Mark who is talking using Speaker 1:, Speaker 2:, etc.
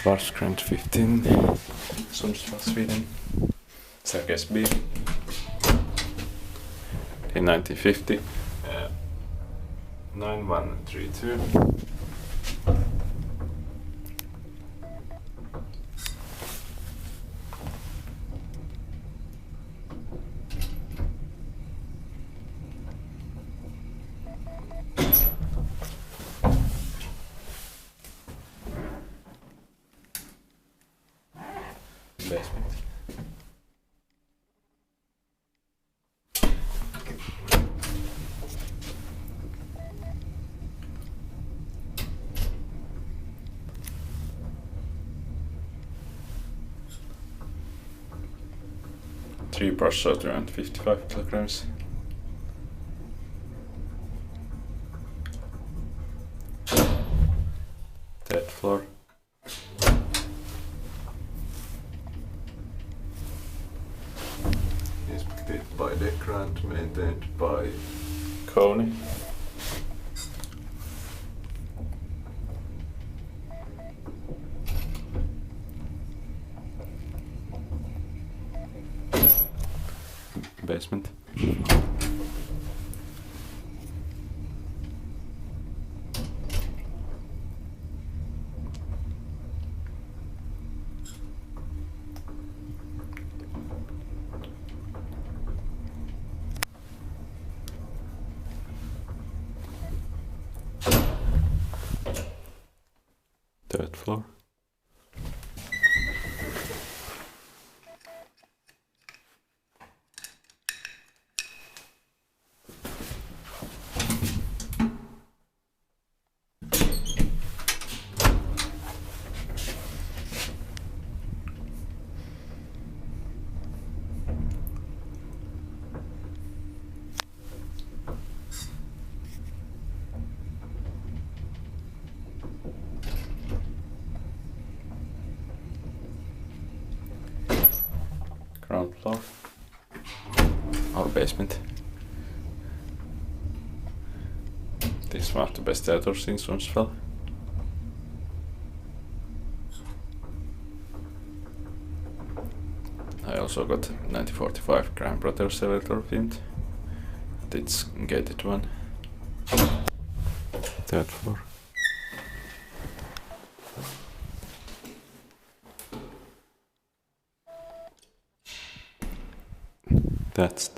Speaker 1: Varvsgränd 15, Sundsvall, Sweden. Circus B. In 1950. 9132. Basement. Three parts out around 55 kilograms. Third floor. Inspected by Varvsgränd, maintained by Kony. Basement. Third floor. Ground floor. Our basement. This is one of the best theaters in Sundsvall. I also got 1945 Grand Brothers elevator filmed. It's gated one. Third floor. That's